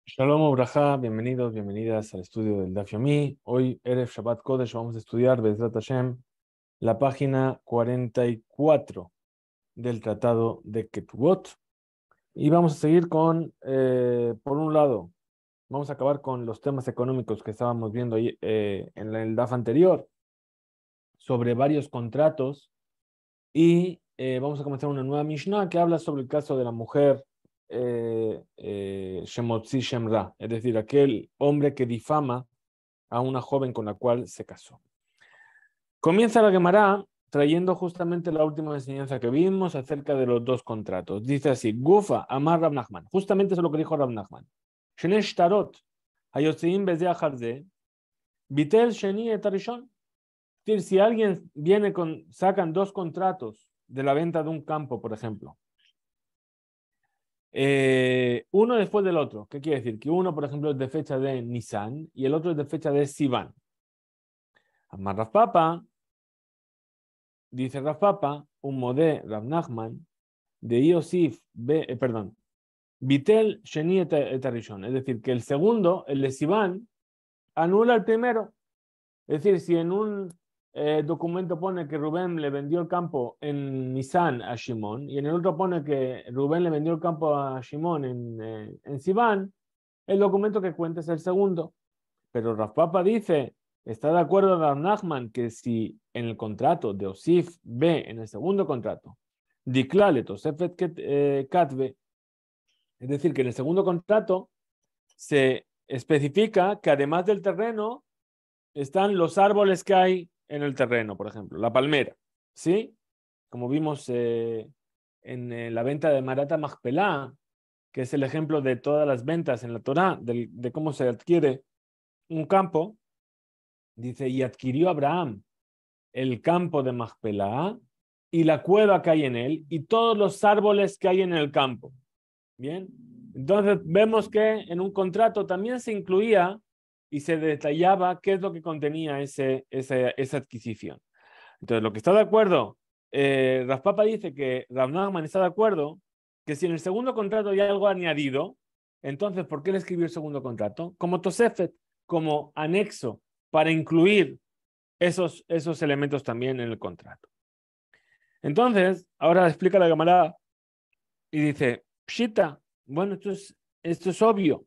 Shalom Obraja, bienvenidos, bienvenidas al estudio del Daf Yomi. Hoy, Erev Shabbat Kodesh, vamos a estudiar, Bezrat Hashem, la página 44 del Tratado de Ketubot. Y vamos a seguir con, por un lado, vamos a acabar con los temas económicos que estábamos viendo ahí, en el Daf anterior, sobre varios contratos. Y vamos a comenzar una nueva Mishnah que habla sobre el caso de la mujer Shemotzi Shemra, es decir, aquel hombre que difama a una joven con la cual se casó. Comienza la Gemara trayendo justamente la última enseñanza que vimos acerca de los dos contratos. Dice así: Gufa Amar Rab Nachman. Justamente eso es lo que dijo Rab Nachman. Shenesh Tarot Hayotzeim Beze Acharze Bitel Sheni et Arishon. Es decir, si alguien viene sacan dos contratos de la venta de un campo, por ejemplo, uno después del otro. ¿Qué quiere decir? Que uno, por ejemplo, es de fecha de Nisan y el otro es de fecha de Sivan. Amar Rav Papa, dice Rav Papa, un modé Rav Nachman, de Iosif, Bitel Sheni et Arishon. Es decir, que el segundo, el de Sivan, anula el primero. Es decir, si en un documento pone que Rubén le vendió el campo en Nisan a Shimón y en el otro pone que Rubén le vendió el campo a Shimón en Sivan, el documento que cuenta es el segundo. Pero Rav Papa dice, está de acuerdo Rav Nachman, que si en el contrato de Osif B, en el segundo contrato, Diklale Tosefet Katve, es decir, que en el segundo contrato se especifica que además del terreno están los árboles que hay en el terreno, por ejemplo, la palmera, ¿sí? Como vimos en la venta de Marata Machpelah, que es el ejemplo de todas las ventas en la Torá, de cómo se adquiere un campo. Dice, y adquirió Abraham el campo de Machpelah y la cueva que hay en él y todos los árboles que hay en el campo. Bien, entonces vemos que en un contrato también se incluía y se detallaba qué es lo que contenía esa adquisición. Entonces, lo que está de acuerdo, Rav Papa dice que Rav Nachman está de acuerdo que si en el segundo contrato hay algo añadido, entonces, ¿por qué le escribió el segundo contrato? Como Tosefet, como anexo, para incluir esos elementos también en el contrato. Entonces, ahora explica la Gemara y dice, Pshita, bueno, esto es obvio.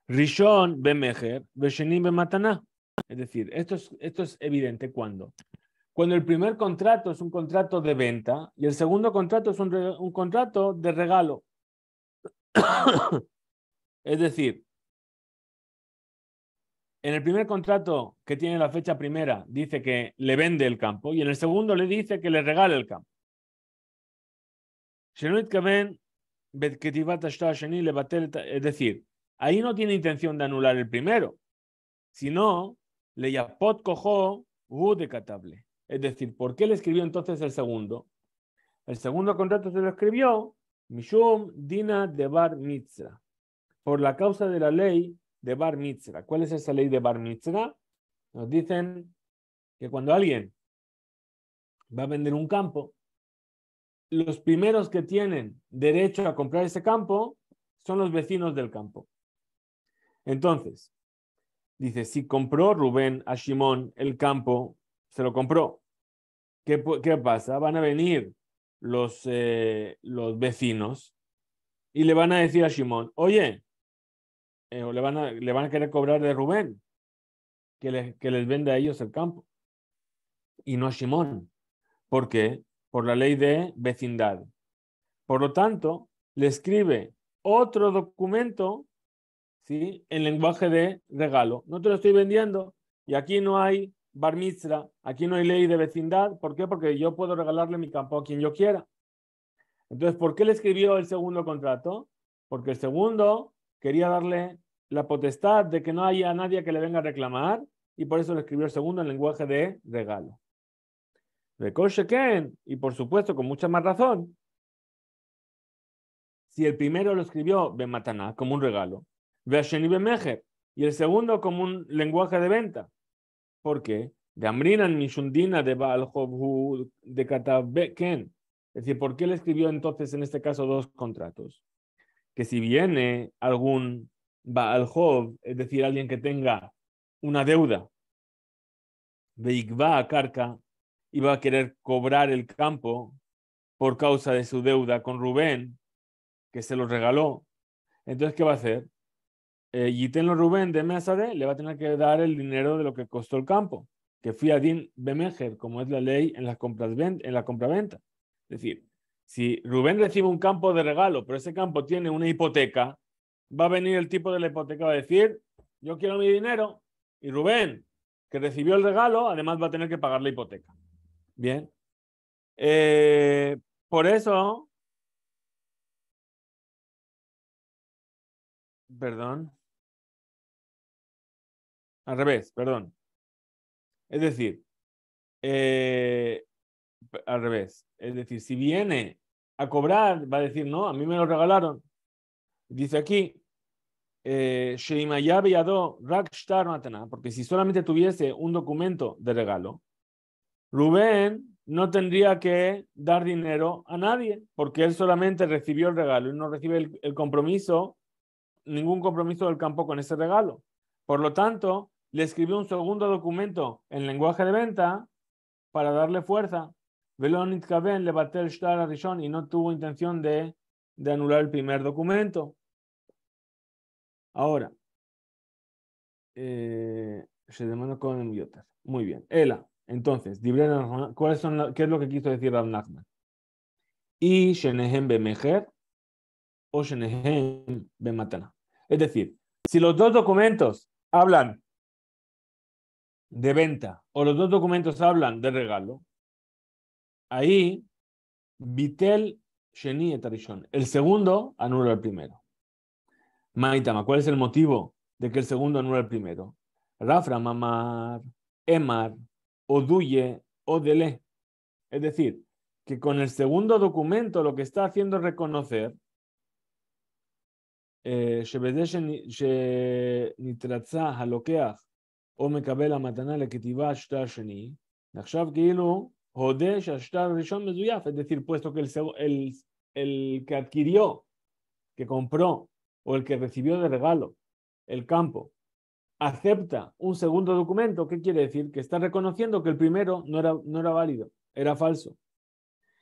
Rishon bemejer, Besheni bemataná. Es decir, esto es evidente cuando el primer contrato es un contrato de venta y el segundo contrato es un contrato de regalo. Es decir, en el primer contrato que tiene la fecha primera dice que le vende el campo y en el segundo le dice que le regala el campo. Es decir, ahí no tiene intención de anular el primero, sino le yapot cojo de catable. Es decir, ¿por qué le escribió entonces el segundo? El segundo contrato se lo escribió Mishum Dina de Bar Mitzra, por la causa de la ley de Bar Mitzra. ¿Cuál es esa ley de Bar Mitzra? Nos dicen que cuando alguien va a vender un campo, los primeros que tienen derecho a comprar ese campo son los vecinos del campo. Entonces, dice, si compró Rubén a Shimón el campo, se lo compró. ¿Qué pasa? Van a venir los vecinos y le van a decir a Shimón, oye, o le van a querer cobrar de Rubén que les venda a ellos el campo y no a Shimón. ¿Por qué? Por la ley de vecindad. Por lo tanto, le escribe otro documento, ¿sí?, en lenguaje de regalo. No te lo estoy vendiendo y aquí no hay bar mitzvah, aquí no hay ley de vecindad. ¿Por qué? Porque yo puedo regalarle mi campo a quien yo quiera. Entonces, ¿por qué le escribió el segundo contrato? Porque el segundo quería darle la potestad de que no haya nadie que le venga a reclamar y por eso le escribió el segundo en lenguaje de regalo. Y por supuesto, con mucha más razón, si el primero lo escribió Bemataná como un regalo, Veasheni Bemejer, y el segundo como un lenguaje de venta. ¿Por qué? De Amrinan Mishundina de Baal de Katabeken. Es decir, ¿por qué le escribió entonces en este caso dos contratos? que si viene algún Baal Hov, es decir, alguien que tenga una deuda, Veikva a Carca, y va a querer cobrar el campo por causa de su deuda con Rubén, que se lo regaló, entonces, ¿qué va a hacer? Yitenlo Rubén de Mesade le va a tener que dar el dinero de lo que costó el campo, que fui a Din Bemejer, como es la ley en las en la compraventa. Es decir, si Rubén recibe un campo de regalo, pero ese campo tiene una hipoteca, va a venir el tipo de la hipoteca va a decir, yo quiero mi dinero, y Rubén, que recibió el regalo, además va a tener que pagar la hipoteca. Bien. Por eso, perdón, al revés, perdón. Es decir, eh, al revés. Es decir, si viene a cobrar, va a decir, no, a mí me lo regalaron. Dice aquí, porque si solamente tuviese un documento de regalo, Rubén no tendría que dar dinero a nadie, porque él solamente recibió el regalo y no recibe el compromiso, ningún compromiso del campo con ese regalo. Por lo tanto, le escribió un segundo documento en lenguaje de venta para darle fuerza. Velonit Kaben le bater el shtar Rishon y no tuvo intención de anular el primer documento. Ahora, muy bien. Ela, entonces, ¿qué es lo que quiso decir Rav Nachman? Y Shenehem Bemejer o Shenehem Bematana. Es decir, si los dos documentos hablan de venta o los dos documentos hablan de regalo, ahí Vitel Sheni et Arishon. El segundo anula el primero. Maitama, ¿cuál es el motivo de que el segundo anula el primero? Rafra, Mamar, Emar, Oduye, Odele. Es decir, que con el segundo documento lo que está haciendo es reconocer שנתרצה הלוקח או מקבל המתנה לכתיבה שטר שני, נחשב כאילו הודה שהשטר הראשון מזויף, es decir, puesto que el que adquirió, que compró o el que recibió de regalo el campo acepta un segundo documento, ¿qué quiere decir? Que está reconociendo que el primero no era válido, era falso.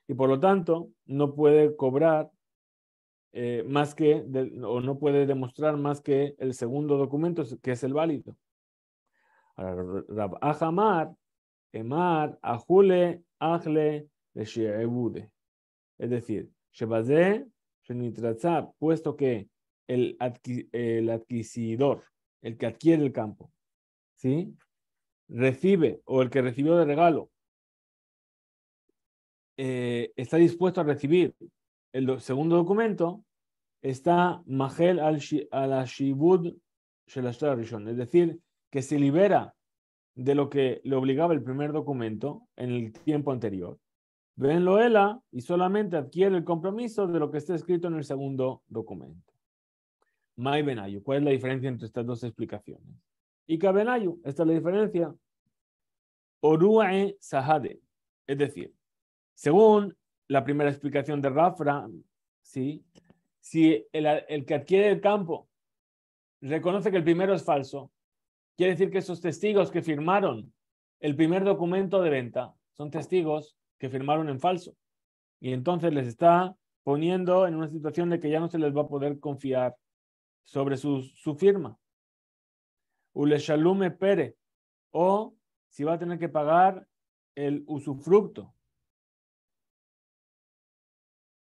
Y por lo tanto, no puede cobrar más que, o no puede demostrar más que el segundo documento, que es el válido. Rab Ahamar, Emar, Ajule, Ajle, Lesheebude. Es decir, Shebazé, Shenitratzá, puesto que el adquisidor, el que adquiere el campo, ¿sí? Recibe, o el que recibió de regalo, está dispuesto a recibir el segundo documento, está Mahel al-Shibud Shel Ashtar Rishon, es decir, que se libera de lo que le obligaba el primer documento en el tiempo anterior. Venlo ela y solamente adquiere el compromiso de lo que está escrito en el segundo documento. Mai Benayu, ¿cuál es la diferencia entre estas dos explicaciones? Y Benayu, esta es la diferencia. Oruae Sahade, es decir, según la primera explicación de Rafra, ¿sí? Si el que adquiere el campo reconoce que el primero es falso, quiere decir que esos testigos que firmaron el primer documento de venta son testigos que firmaron en falso. Y entonces les está poniendo en una situación de que ya no se les va a poder confiar sobre su firma. Uleshalume pere, o si va a tener que pagar el usufructo.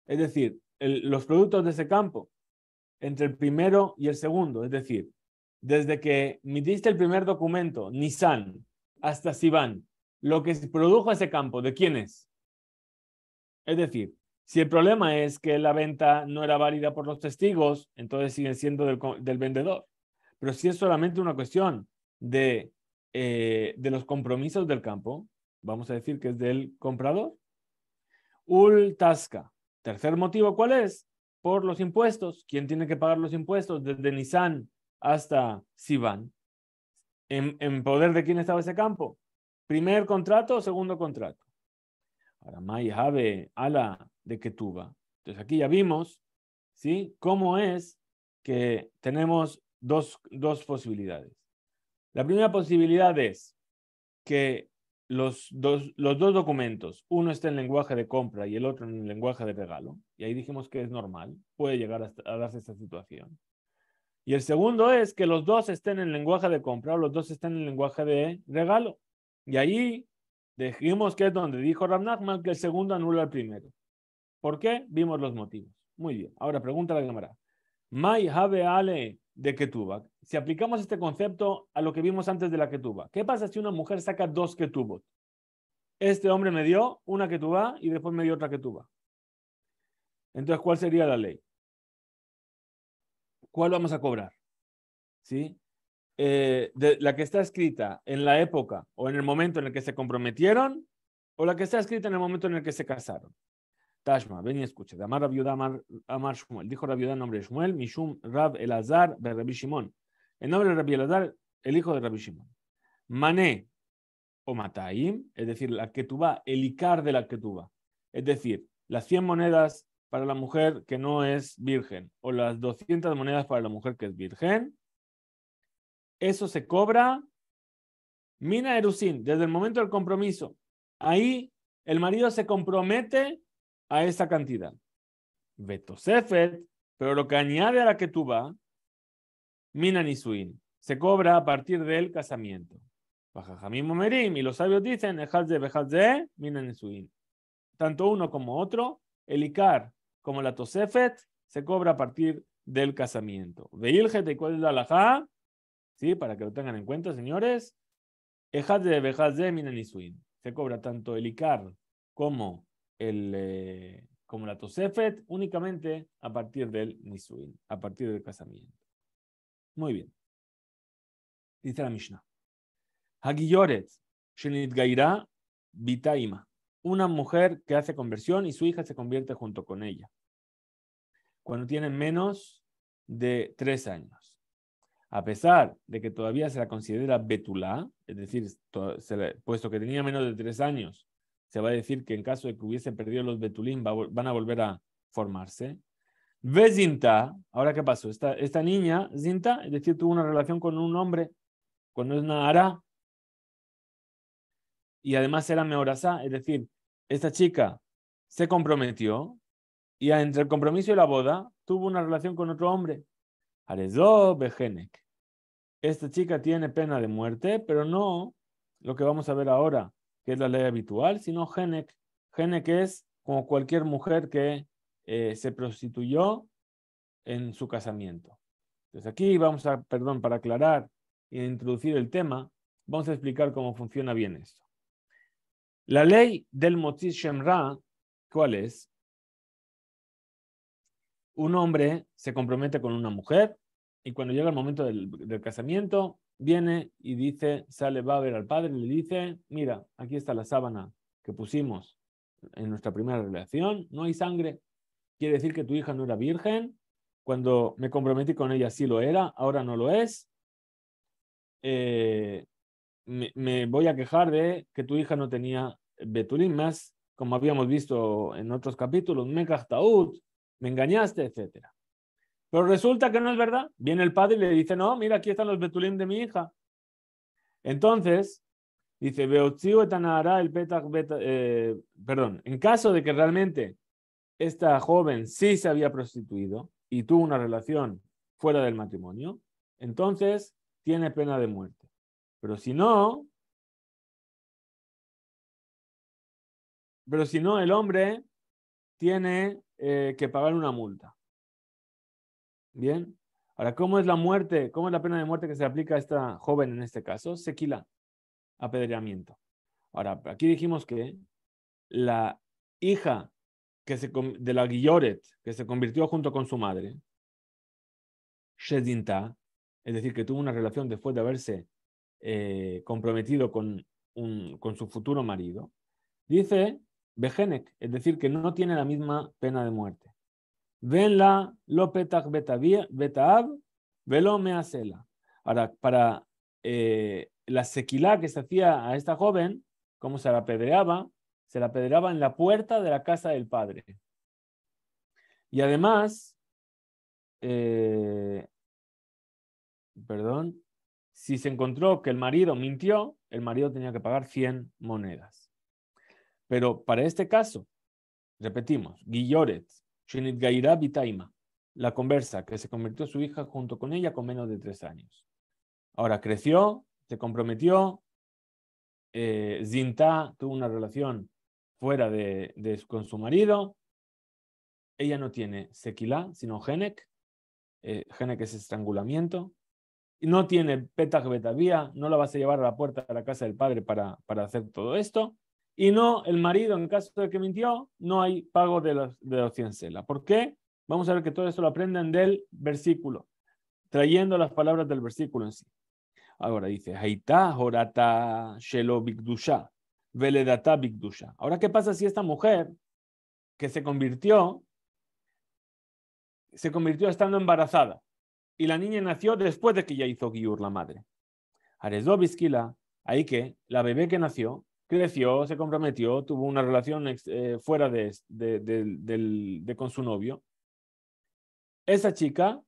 Es decir, los productos de ese campo entre el primero y el segundo. Es decir, desde que emitiste el primer documento, Nisan, hasta Sivan, lo que se produjo ese campo, ¿de quién es? Es decir, si el problema es que la venta no era válida por los testigos, entonces siguen siendo del vendedor. Pero si es solamente una cuestión de los compromisos del campo, vamos a decir que es del comprador. Ul Tasca. Tercer motivo, ¿cuál es? Por los impuestos. ¿Quién tiene que pagar los impuestos desde Nisan hasta Sivan? ¿En poder de quién estaba ese campo? ¿Primer contrato o segundo contrato? Ahora, Mai Habe, Ala de Ketuba. Entonces aquí ya vimos, ¿sí? ¿Cómo es que tenemos dos posibilidades? La primera posibilidad es que los dos documentos, uno está en lenguaje de compra y el otro en lenguaje de regalo, y ahí dijimos que es normal, puede llegar a darse esta situación. Y el segundo es que los dos estén en lenguaje de compra o los dos estén en lenguaje de regalo. Y ahí dijimos que es donde dijo Rav Nachman que el segundo anula el primero. ¿Por qué? Vimos los motivos. Muy bien. Ahora pregunta la Gemara. Mai have ale de ketubah. Si aplicamos este concepto a lo que vimos antes de la ketubah, ¿qué pasa si una mujer saca dos ketubot? Este hombre me dio una ketubah y después me dio otra ketubah. Entonces, ¿cuál sería la ley? ¿Cuál vamos a cobrar? ¿Sí? De la que está escrita en la época o en el momento en el que se comprometieron o la que está escrita en el momento en el que se casaron. Tashma, ven y escucha. De Amar Rabiudá, Amar Shmuel. Dijo Rabiudá en nombre de Shmuel, Mishum Rab Elazar de Rabbi Shimon. En nombre de Rabbi Elazar, el hijo de Rabbi Shimon. Mané o Mataim, es decir, la ketubá, el icar de la ketubá. Es decir, las 100 monedas para la mujer que no es virgen o las 200 monedas para la mujer que es virgen. Eso se cobra mina erusin, desde el momento del compromiso. Ahí el marido se compromete a esa cantidad. Betosefet, pero lo que añade a la ketubá, mina nisuin, se cobra a partir del casamiento. Bajajamim Omerim, y los sabios dicen, Ejazde, mina nisuin. Tanto uno como otro, el Icar como la Tosefet, se cobra a partir del casamiento. Veiljet, ¿y cuál es la halajá? Sí, para que lo tengan en cuenta, señores. Ejazde, mina nisuin. Se cobra tanto el Icar como como la Tosefet, únicamente a partir del Nisuin, a partir del casamiento. Muy bien. Dice la Mishnah. Hagiyoret, Shenit Gaira, Bitaima. Una mujer que hace conversión y su hija se convierte junto con ella. Cuando tienen menos de 3 años. A pesar de que todavía se la considera Betulá, es decir, puesto que tenía menos de 3 años, se va a decir que en caso de que hubiese perdido los Betulín van a volver a formarse. Ve Zinta, ahora qué pasó, esta niña, Zinta, es decir, tuvo una relación con un hombre, cuando es una Ara, y además era Meorazá, es decir, esta chica se comprometió, y entre el compromiso y la boda, tuvo una relación con otro hombre. Arezó Bejenek. Esta chica tiene pena de muerte, pero no lo que vamos a ver ahora, que es la ley habitual, sino Genek. Genek es como cualquier mujer que se prostituyó en su casamiento. Entonces aquí vamos a, perdón, para aclarar e introducir el tema, vamos a explicar cómo funciona bien esto. La ley del Motzi Shemra, ¿cuál es? Un hombre se compromete con una mujer y cuando llega el momento del casamiento, viene y dice, va a ver al padre y le dice, mira, aquí está la sábana que pusimos en nuestra primera relación, no hay sangre, quiere decir que tu hija no era virgen, cuando me comprometí con ella sí lo era, ahora no lo es, me voy a quejar de que tu hija no tenía Betulín, más como habíamos visto en otros capítulos, me engañaste, etc. Pero resulta que no es verdad. Viene el padre y le dice, no, mira, aquí están los Betulín de mi hija. Entonces, dice, perdón, en caso de que realmente esta joven sí se había prostituido y tuvo una relación fuera del matrimonio, entonces tiene pena de muerte. Pero si no, el hombre tiene que pagar una multa. Bien. Ahora, ¿cómo es la muerte? ¿Cómo es la pena de muerte que se aplica a esta joven en este caso? Sequila, apedreamiento. Ahora, aquí dijimos que la hija de la Guilloret, que se convirtió junto con su madre, Shedinta, es decir, que tuvo una relación después de haberse comprometido con su futuro marido, dice Bejenek, es decir, que no tiene la misma pena de muerte. Venla lo petach betaab velo measela. Ahora, para la sequilá que se hacía a esta joven, ¿cómo se la apedreaba? Se la apedreaba en la puerta de la casa del padre. Y además, perdón, si se encontró que el marido mintió, el marido tenía que pagar 100 monedas. Pero para este caso, repetimos, Guilloret, Shinit Gaira Bitaima, la conversa que se convirtió su hija junto con ella con menos de 3 años. Ahora creció, se comprometió, Zinta tuvo una relación fuera con su marido. Ella no tiene sequilá, sino genek. Genek es estrangulamiento. Y no tiene petach betavía, no la vas a llevar a la puerta de la casa del padre para hacer todo esto. Y no, el marido, en caso de que mintió, no hay pago de los 100 sela. ¿Por qué? Vamos a ver que todo esto lo aprenden del versículo, trayendo las palabras del versículo en sí. Ahora dice, Haitá horata shelo bigdusha, veledata bigdusha. Ahora, ¿qué pasa si esta mujer que se convirtió estando embarazada y la niña nació después de que ya hizo Giur la madre? Arezó Biskila, ahí que la bebé que nació, creció, se comprometió, tuvo una relación fuera con su novio. Esa chica,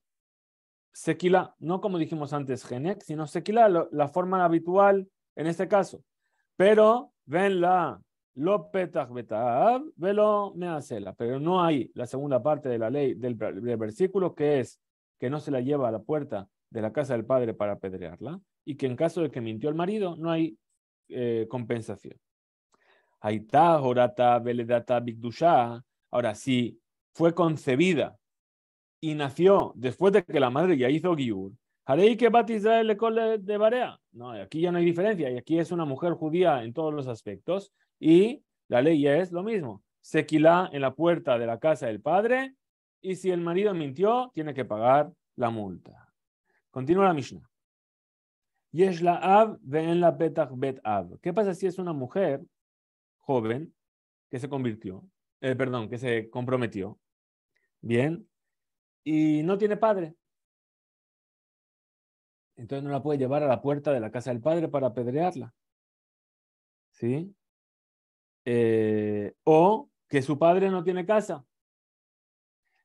Sequila, no como dijimos antes, Genek, sino Sequila, la forma habitual en este caso. Pero, venla, lo petach betav, velo measela. Pero no hay la segunda parte de la ley del versículo, que es que no se la lleva a la puerta de la casa del padre para apedrearla, y que en caso de que mintió el marido, no hay compensación. Haitá, horata, veledata, bigdusha. Ahora, si fue concebida y nació después de que la madre ya hizo Giur, harei que bat Israel le de Barea. No, aquí ya no hay diferencia, y aquí es una mujer judía en todos los aspectos, y la ley ya es lo mismo. Sequilá en la puerta de la casa del padre, y si el marido mintió, tiene que pagar la multa. Continúa la Mishnah. Yesh la av ve'en la petach bet av. ¿Qué pasa si es una mujer joven que se convirtió, que se comprometió? Bien, y no tiene padre. Entonces no la puede llevar a la puerta de la casa del padre para apedrearla. ¿Sí? O que su padre no tiene casa.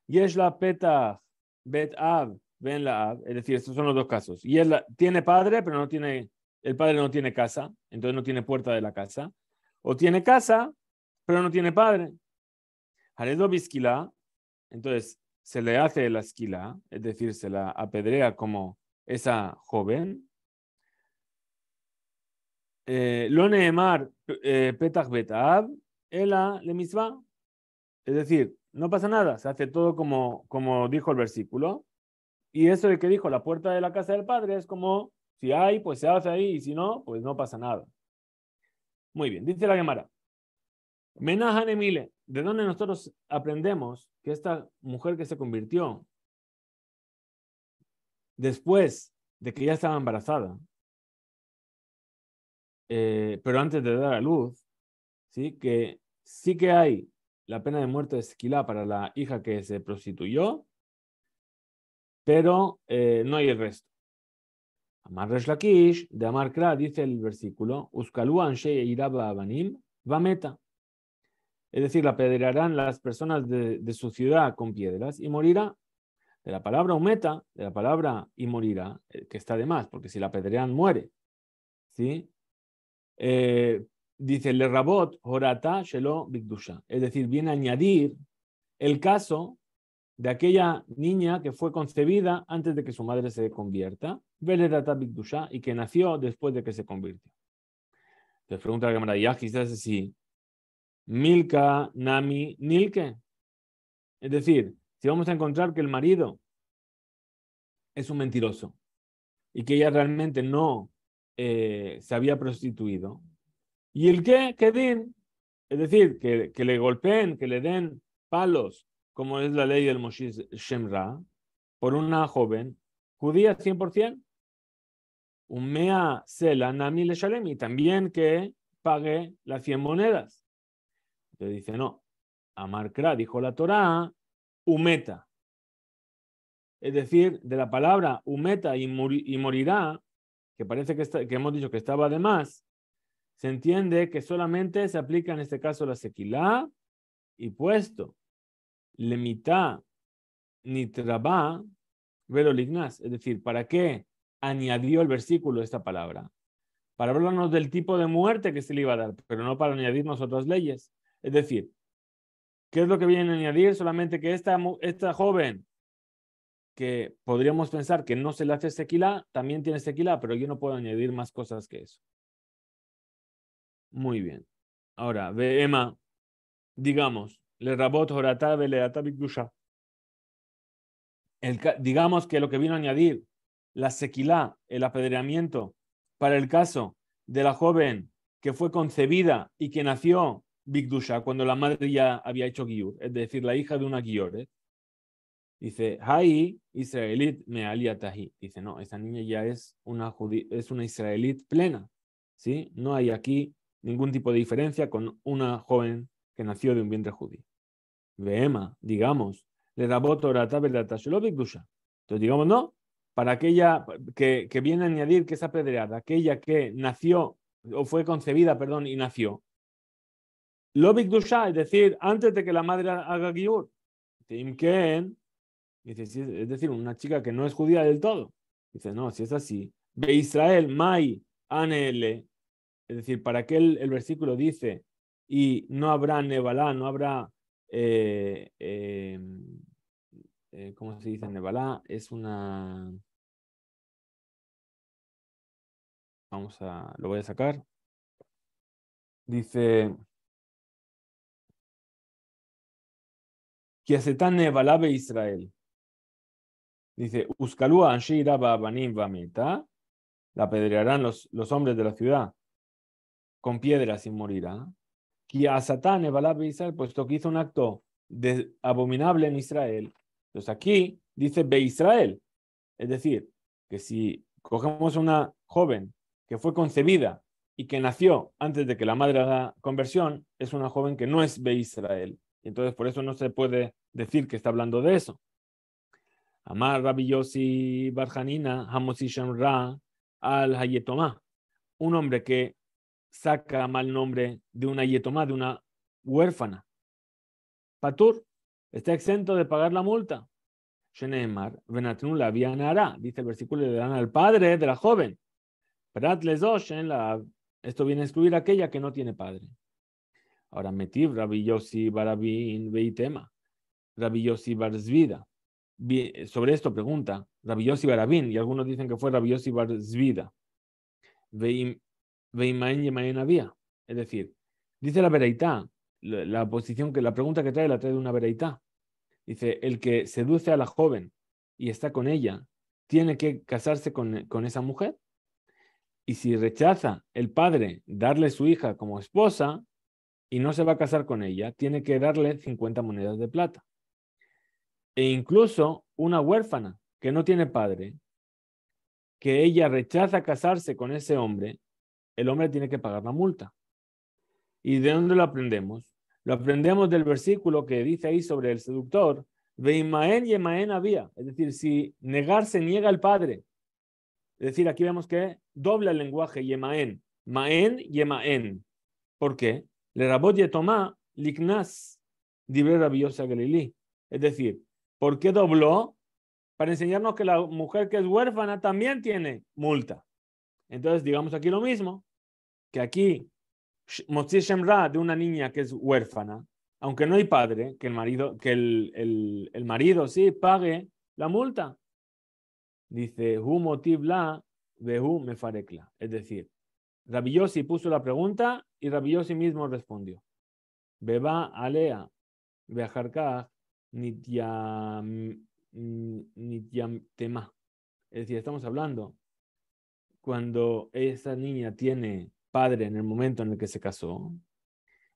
Yesh la petach bet av ven la av. Es decir, estos son los dos casos. Y él tiene padre, pero el padre no tiene casa, entonces no tiene puerta de la casa. O tiene casa, pero no tiene padre. Haredo biskila, entonces se le hace la esquila, es decir, se la apedrea como esa joven. Lo neemar petach betav, ela le misva. Es decir, no pasa nada, se hace todo como dijo el versículo. Y eso de que dijo la puerta de la casa del padre es como, si hay, pues se hace ahí, y si no, pues no pasa nada. Muy bien, dice la Gemara. Menahan Emile, ¿de dónde nosotros aprendemos que esta mujer que se convirtió después de que ya estaba embarazada, pero antes de dar a luz, ¿sí? Que sí que hay la pena de muerte de esquilá para la hija que se prostituyó, pero no hay el resto. Amar Resh Lakish, de Amar Kra, dice el versículo, Uskalu anshe iraba abanim va meta. Es decir, la apedrearán las personas de su ciudad con piedras y morirá. De la palabra umeta, de la palabra y morirá, que está de más, porque si la apedrean muere. ¿Sí? Dice, le rabot horata shelo bigdusha. Es decir, viene a añadir el caso de aquella niña que fue concebida antes de que su madre se convierta, velerata bigdusha, y que nació después de que se convirtió. Te pregunta la cámara, ya quizás así, Milka, Nami, Nilke. Es decir, si vamos a encontrar que el marido es un mentiroso y que ella realmente no se había prostituido, ¿y el qué? ¿Qué din? Es decir, que le golpeen, que le den palos, como es la ley del Moshe Shemra, por una joven judía 100%, un mea sela nami le shalem, y también que pague las 100 monedas. Entonces dice, no, Amar Kra, dijo la Torá, umeta. Es decir, de la palabra umeta y morirá, que parece que hemos dicho que estaba de más, se entiende que solamente se aplica en este caso la sequilá, y puesto le mitad ni trabá, Velo lignas, es decir, ¿para qué añadió el versículo esta palabra? Para hablarnos del tipo de muerte que se le iba a dar, pero no para añadirnos otras leyes. Es decir, ¿qué es lo que viene a añadir? Solamente que esta joven, que podríamos pensar que no se le hace sequilá, también tiene sequilá, pero yo no puedo añadir más cosas que eso. Muy bien. Ahora, ve Emma, digamos, le rabot horatá veleatá bikdusha. Digamos que lo que vino a añadir la sequilá, el apedreamiento, para el caso de la joven que fue concebida y que nació bikdusha cuando la madre ya había hecho giur, es decir, la hija de una gior. Dice, Hai israelit me aliatahi. Dice, no, esa niña ya es una israelit plena. ¿Sí? No hay aquí ningún tipo de diferencia con una joven que nació de un vientre judío. Vehema, digamos, le rabot orata verdata shelo bikdusha. Entonces, digamos, no, para aquella que viene a añadir que es apedreada, aquella que nació, o fue concebida, perdón, y nació. Lo bikdusha, es decir, antes de que la madre haga giur. Timken. Dice, es decir, una chica que no es judía del todo. Dice, no, si es así. Ve Israel, Mai, Anele. Es decir, para que el versículo dice, y no habrá Nebalá, no habrá, ¿cómo se dice Nebalá? Es una, lo voy a sacar. Dice, que asetan Nebalá be Israel. Dice, Uskalúa Anshira Babanim Vameta, la apedrearán los hombres de la ciudad con piedras y morirá. Que a Satán Israel, puesto que hizo un acto abominable en Israel. Entonces aquí dice Be Israel. Es decir, que si cogemos una joven que fue concebida y que nació antes de que la madre haga conversión, es una joven que no es Be Israel. Entonces por eso no se puede decir que está hablando de eso. Amar Rabbi Yossi Barjanina, Hamosi Shamra al Hayetomá. Un hombre que saca mal nombre de una yetomá, de una huérfana. Patur está exento de pagar la multa. Sheneemar, Venatnu la vianara, dice el versículo, le dan al padre de la joven. Prat les esto viene a excluir a aquella que no tiene padre. Ahora, Metiv, Rabbi Yossi Barabin Veitema, Rabbi Yossi Barzvida. Sobre esto pregunta Rabbi Yossi Barabin, y algunos dicen que fue Rabbi Yossi Barzvida. Veimaen Yemaen había. Es decir, dice la Bereitá, la pregunta que trae la trae de una Bereitá. Dice, el que seduce a la joven y está con ella, tiene que casarse con esa mujer. Y si rechaza el padre darle su hija como esposa y no se va a casar con ella, tiene que darle 50 monedas de plata. E incluso una huérfana que no tiene padre, que ella rechaza casarse con ese hombre, el hombre tiene que pagar la multa. ¿Y de dónde lo aprendemos? Lo aprendemos del versículo que dice ahí sobre el seductor, Veimaen Yemaen había. Es decir, si negarse niega al padre. Es decir, aquí vemos que dobla el lenguaje Yemaen. Maen Yemaen. ¿Por qué? Le rabot yetomá liknas dibre rabiosa galilí. Es decir, ¿por qué dobló? Para enseñarnos que la mujer que es huérfana también tiene multa. Entonces, digamos aquí lo mismo, que aquí Motzi Shemra de una niña que es huérfana, aunque no hay padre, que el marido sí pague la multa. Dice, hu motiv la, vehu mefarekla. Es decir, Rabbi Yossi puso la pregunta y Rabbi Yossi mismo respondió. Beba alea, bejarkaj, nityam tema. Es decir, estamos hablando cuando esa niña tiene padre en el momento en el que se casó,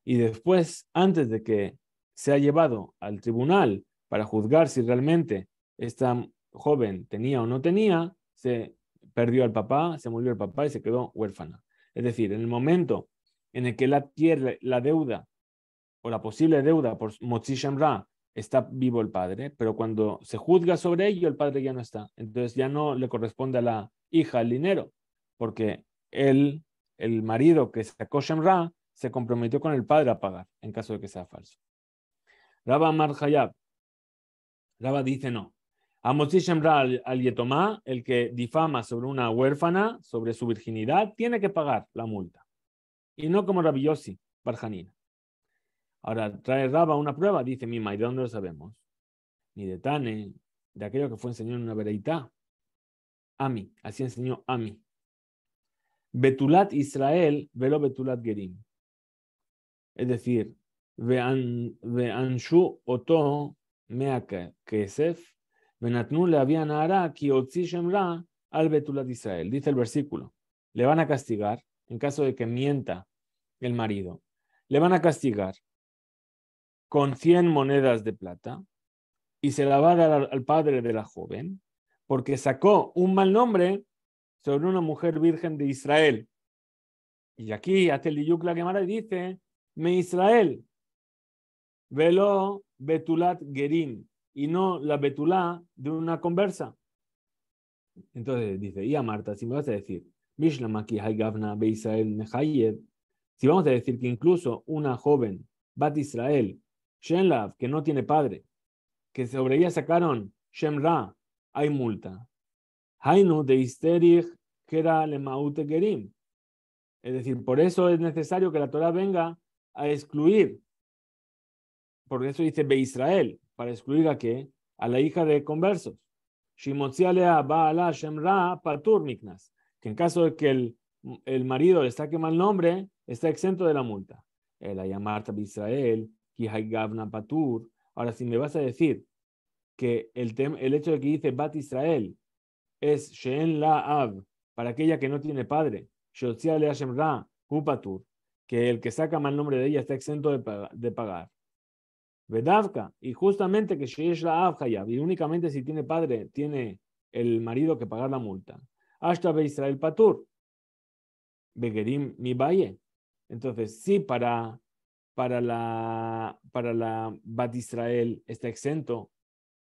y después, antes de que sea llevado al tribunal para juzgar si realmente esta joven tenía o no tenía, se perdió al papá, se murió el papá y se quedó huérfana. Es decir, en el momento en el que él adquiere la deuda o la posible deuda por Motzi Shamra, está vivo el padre, pero cuando se juzga sobre ello, el padre ya no está. Entonces ya no le corresponde a la hija el dinero, porque él, el marido que sacó Shamra, se comprometió con el padre a pagar, en caso de que sea falso. Rabba Amar Hayab. Rabba dice no. Amotzi Shemra al Yetomá, el que difama sobre una huérfana, sobre su virginidad, tiene que pagar la multa. Y no como Rabbi Yossi, Barjanina. Ahora trae Raba una prueba, dice Mima, ¿y de dónde lo sabemos? Ni de Tane, de aquello que fue enseñado en una vereitá. Ami, así enseñó Ami. Betulat Israel, velo Betulat Gerim. Es decir, Veanshu Oto Mea Kesef, Venatnu le habían hará ki otzi shemra al Betulat Israel. Dice el versículo. Le van a castigar en caso de que mienta el marido. Le van a castigar con 100 monedas de plata y se la va a dar al padre de la joven porque sacó un mal nombre sobre una mujer virgen de Israel. Y aquí, hasta el Diyuk la Gemara dice, me Israel, velo betulat gerim, y no la betulá de una conversa. Entonces dice, y a Marta, si me vas a decir, Mishlamaki Haigavna be Israel Nehayev, si vamos a decir que incluso una joven, Bat Israel, Shenlav, que no tiene padre, que sobre ella sacaron Shemra, hay multa. Hainu de Isterich Kera Lemaute Gerim. Es decir, por eso es necesario que la Torah venga a excluir. Por eso dice Be Israel, para excluir a qué? A la hija de conversos. Shimotzialea Baala Shemra Patur Miknas. Que en caso de que el marido le saque mal nombre, está exento de la multa. El Ayamarta Be Israel, Kihai Gavna Patur. Ahora, si me vas a decir que el hecho de que dice Bat Israel es Sheen La Av, para aquella que no tiene padre, Shotzialea Shemra Hupatur, que el que saca mal nombre de ella está exento de pagar. Vedavka, y justamente que Sheish La Av Hayab, y únicamente si tiene padre, tiene el marido que pagar la multa. Hasta Be Israel Patur, Begerim Mi Valle. Entonces, sí, para la Bat Israel está exento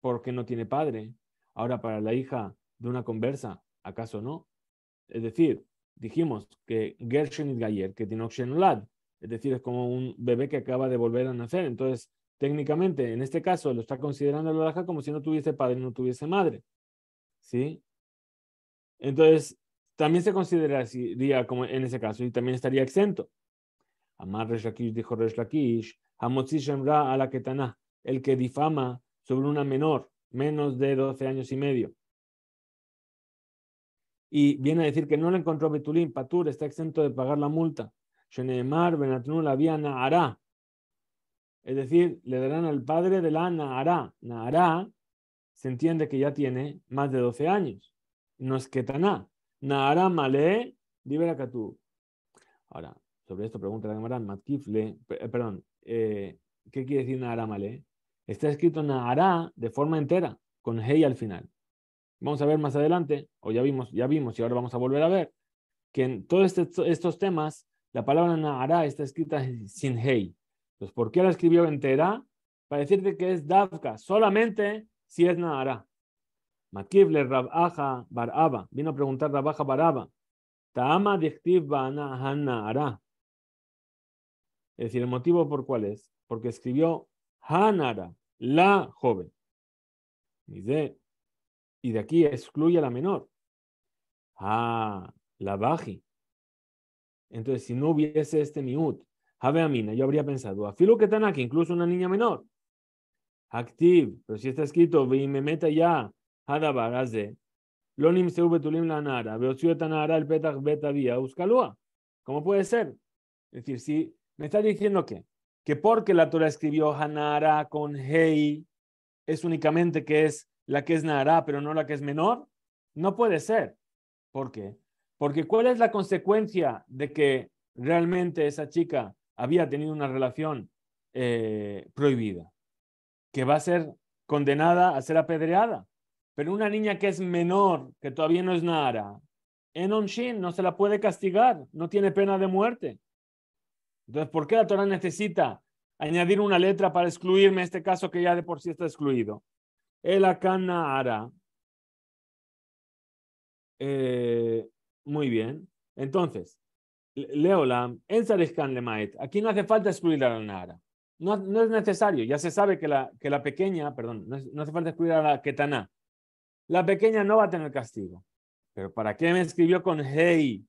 porque no tiene padre. Ahora, para la hija de una conversa, ¿acaso no? Es decir, dijimos que Gershon Gayer, que tiene Okshenolad, es decir, es como un bebé que acaba de volver a nacer. Entonces, técnicamente, en este caso, lo está considerando el Alajá como si no tuviese padre y no tuviese madre. ¿Sí? Entonces, también se consideraría como en ese caso y también estaría exento. Amar Resh Lakish dijo Resh Lakish, Hamotzi Shemra a la Ketaná, el que difama sobre una menor, menos de 12 años y medio. Y viene a decir que no le encontró Betulín, Patur, está exento de pagar la multa. Sheneemar Benatnu la vía Nahará. Es decir, le darán al padre de la Nahará. Nahará se entiende que ya tiene más de 12 años. No es Ketaná. Nahará Malé, Libera Katú. Ahora, sobre esto pregunta la Gemara, Matkifle, perdón, ¿qué quiere decir Nahará Malé? Está escrito Nahará de forma entera, con Hei al final. Vamos a ver más adelante, o ya vimos y ahora vamos a volver a ver, que en todos estos temas, la palabra Nahará está escrita sin Hei. Entonces, ¿por qué la escribió entera? Para decirte que es Davka, solamente si es Nahará. Matkifle Rabaja Baraba, vino a preguntar Rabaja Baraba, Ta'ama dichtiv ba'ana Nahará. Es decir, el motivo por cuál es, porque escribió Hanara, la joven. Y de aquí excluye a la menor. La baji. Entonces, si no hubiese este miut, Habe Amina, yo habría pensado, afilo que que incluso una niña menor. Activ, pero si está escrito, ve y me meta ya, Hadabar, haze. Lonim seu betulim la nara, veocio tanara el petach beta vía, uskalua. ¿Cómo puede ser? Es decir, si me está diciendo que porque la Torah escribió Hanara con Hei, es únicamente que es la que es Nara, pero no la que es menor, no puede ser. ¿Por qué? Porque ¿cuál es la consecuencia de que realmente esa chica había tenido una relación prohibida? Que va a ser condenada a ser apedreada. Pero una niña que es menor, que todavía no es Nara, en Onshin no se la puede castigar, no tiene pena de muerte. Entonces, ¿por qué la Torah necesita añadir una letra para excluirme este caso que ya de por sí está excluido? El Akana Ara. Muy bien. Entonces, Leolam, en Sarishkan Lemaet, aquí no hace falta excluir a la Nara. No es necesario, ya se sabe que la pequeña, perdón, no hace falta excluir a la Ketaná. la pequeña no va a tener castigo. Pero ¿para qué me escribió con hey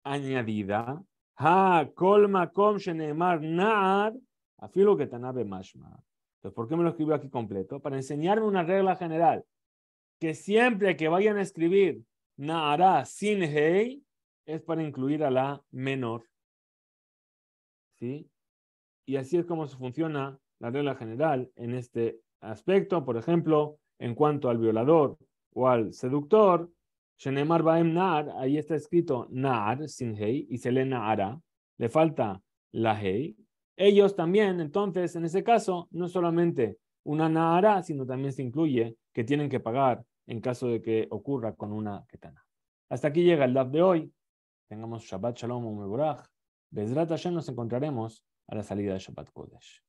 añadida? Ha, kol makom sheneemar naar, afilo que tanabe mashma. Entonces, ¿por qué me lo escribió aquí completo? Para enseñarme una regla general, que siempre que vayan a escribir naara sin hey, es para incluir a la menor. ¿Sí? Y así es como funciona la regla general en este aspecto. Por ejemplo, en cuanto al violador o al seductor, Shenemar Baem Nar, ahí está escrito Nar sin Hei y se lee Naara, le falta la Hei. Ellos también, entonces, en ese caso, no solamente una Naara, sino también se incluye que tienen que pagar en caso de que ocurra con una ketana. Hasta aquí llega el DAF de hoy. Tengamos Shabbat Shalom Umeborach. Bezrat Hashem nos encontraremos a la salida de Shabbat Kodesh.